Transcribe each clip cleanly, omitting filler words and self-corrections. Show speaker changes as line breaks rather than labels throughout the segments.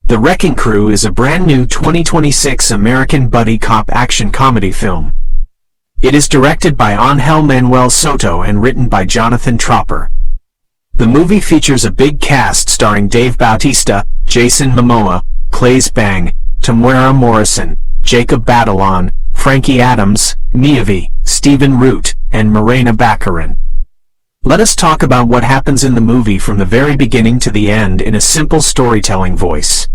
The Wrecking Crew is a brand new 2026 American buddy cop action comedy film. It is directed by Ángel Manuel Soto and written by Jonathan Tropper. The movie features a big cast starring Dave Bautista, Jason Momoa, Claes Bang, Temuera Morrison, Batalon, Frankie Adams, Miyavi, Stephen Root, and Morena Baccarin. Let us talk about what happens in the movie from the very beginning to the end in a simple storytelling voice.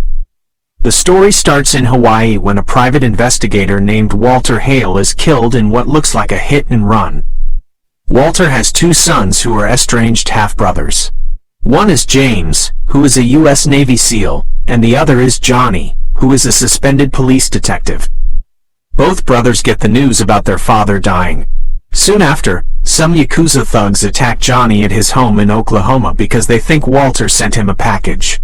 The story starts in Hawaii when a private investigator named Walter Hale is killed in what looks like a hit and run. Walter has two sons who are estranged half-brothers. One is James, who is a U.S. Navy SEAL, and the other is Johnny, who is a suspended police detective. Both brothers get the news about their father dying. Soon after, some Yakuza thugs attack Johnny at his home in Oklahoma because they think Walter sent him a package.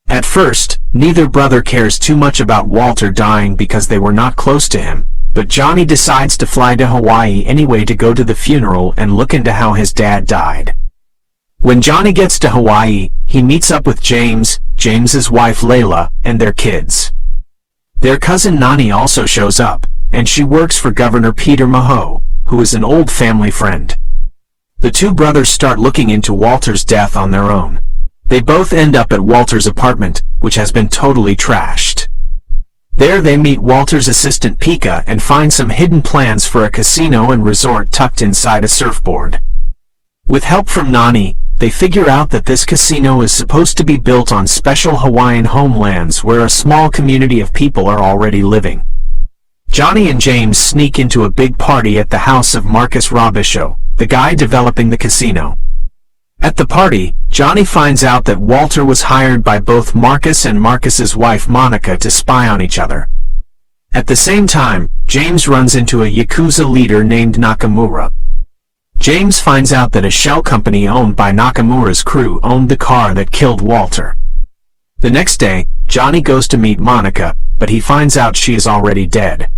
At first, neither brother cares too much about Walter dying because they were not close to him, but Johnny decides to fly to Hawaii anyway to go to the funeral and look into how his dad died. When Johnny gets to Hawaii, he meets up with James's wife Layla, and their kids. Their cousin Nani also shows up, and she works for Governor Peter Momoa, who is an old family friend. The two brothers start looking into Walter's death on their own. They both end up at Walter's apartment, which has been totally trashed. There they meet Walter's assistant Pika and find some hidden plans for a casino and resort tucked inside a surfboard. With help from Nani, they figure out that this casino is supposed to be built on special Hawaiian homelands where a small community of people are already living. Johnny and James sneak into a big party at the house of Marcus Robichaud, the guy developing the casino. At the party, Johnny finds out that Walter was hired by both Marcus and Marcus's wife Monica to spy on each other. At the same time, James runs into a Yakuza leader named Nakamura. James finds out that a shell company owned by Nakamura's crew owned the car that killed Walter. The next day, Johnny goes to meet Monica, but he finds out she is already dead.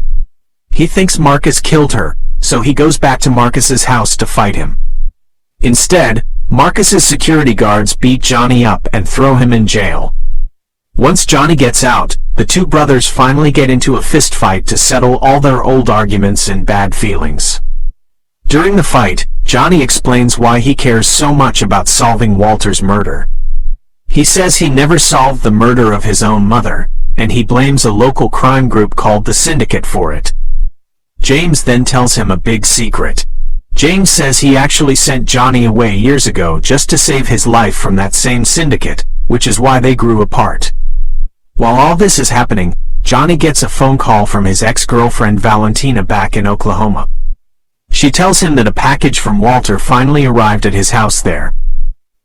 He thinks Marcus killed her, so he goes back to Marcus's house to fight him. Instead, Marcus's security guards beat Johnny up and throw him in jail. Once Johnny gets out, the two brothers finally get into a fist fight to settle all their old arguments and bad feelings. During the fight, Johnny explains why he cares so much about solving Walter's murder. He says he never solved the murder of his own mother, and he blames a local crime group called the Syndicate for it. James then tells him a big secret. James says he actually sent Johnny away years ago just to save his life from that same syndicate, which is why they grew apart. While all this is happening, Johnny gets a phone call from his ex-girlfriend Valentina back in Oklahoma. She tells him that a package from Walter finally arrived at his house there.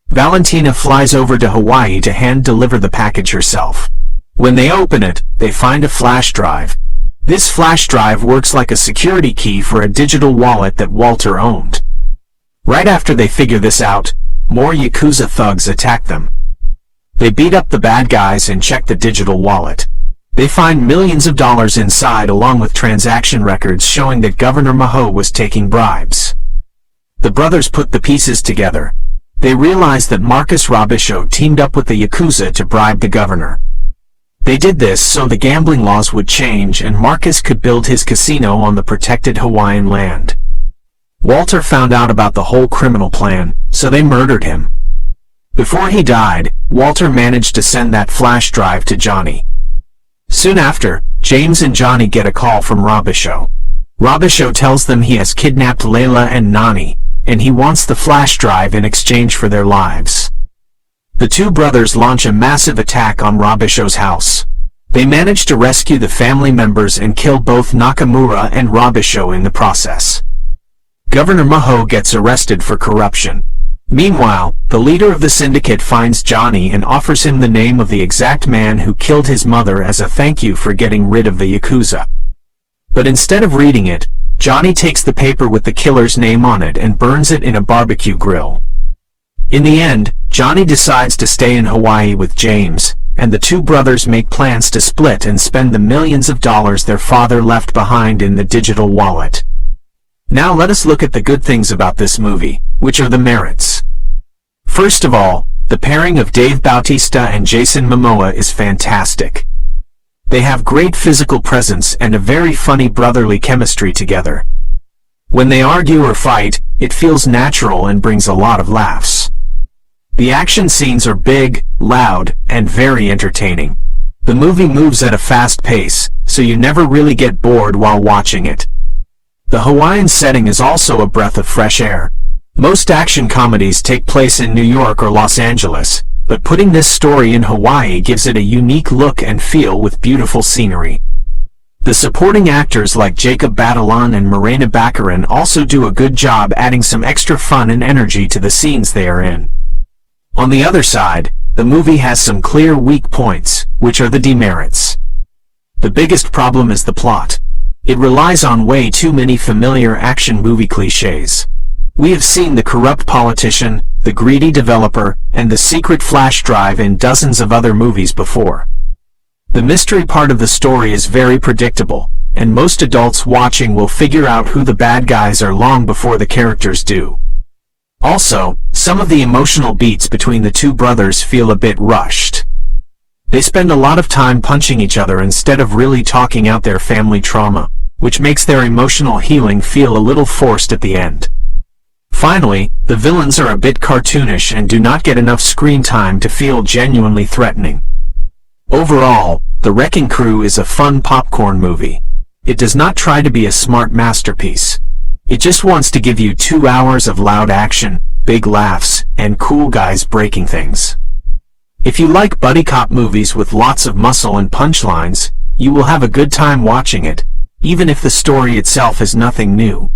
Valentina flies over to Hawaii to hand-deliver the package herself. When they open it, they find a flash drive. This flash drive works like a security key for a digital wallet that Walter owned. Right after they figure this out, more Yakuza thugs attack them. They beat up the bad guys and check the digital wallet. They find millions of dollars inside along with transaction records showing that Governor Momoa was taking bribes. The brothers put the pieces together. They realize that Marcus Robichaud teamed up with the Yakuza to bribe the governor. They did this so the gambling laws would change and Marcus could build his casino on the protected Hawaiian land. Walter found out about the whole criminal plan, so they murdered him. Before he died, Walter managed to send that flash drive to Johnny. Soon after, James and Johnny get a call from Robichaud. Robichaud tells them he has kidnapped Layla and Nani, and he wants the flash drive in exchange for their lives. The two brothers launch a massive attack on Robichaud's house. They manage to rescue the family members and kill both Nakamura and Robichaud in the process. Governor Momoa gets arrested for corruption. Meanwhile, the leader of the syndicate finds Johnny and offers him the name of the exact man who killed his mother as a thank you for getting rid of the Yakuza. But instead of reading it, Johnny takes the paper with the killer's name on it and burns it in a barbecue grill. In the end, Johnny decides to stay in Hawaii with James, and the two brothers make plans to split and spend the millions of dollars their father left behind in the digital wallet. Now let us look at the good things about this movie, which are the merits. First of all, The pairing of Dave Bautista and Jason Momoa is fantastic. They have great physical presence and a very funny brotherly chemistry together. When they argue or fight, it feels natural and brings a lot of laughs. The action scenes are big, loud, and very entertaining. The movie moves at a fast pace, so you never really get bored while watching it. The Hawaiian setting is also a breath of fresh air. Most action comedies take place in New York or Los Angeles, but putting this story in Hawaii gives it a unique look and feel with beautiful scenery. The supporting actors like Batalon and Morena Baccarin also do a good job adding some extra fun and energy to the scenes they are in. On the other side, the movie has some clear weak points, which are the demerits. The biggest problem is the plot. It relies on way too many familiar action movie cliches. We have seen the corrupt politician, the greedy developer, and the secret flash drive in dozens of other movies before. The mystery part of the story is very predictable, and most adults watching will figure out who the bad guys are long before the characters do. Also, some of the emotional beats between the two brothers feel a bit rushed. They spend a lot of time punching each other instead of really talking out their family trauma, which makes their emotional healing feel a little forced at the end. Finally, the villains are a bit cartoonish and do not get enough screen time to feel genuinely threatening. Overall, The Wrecking Crew is a fun popcorn movie. It does not try to be a smart masterpiece. It just wants to give you 2 hours of loud action, big laughs, and cool guys breaking things. If you like buddy cop movies with lots of muscle and punchlines, you will have a good time watching it, even if the story itself is nothing new.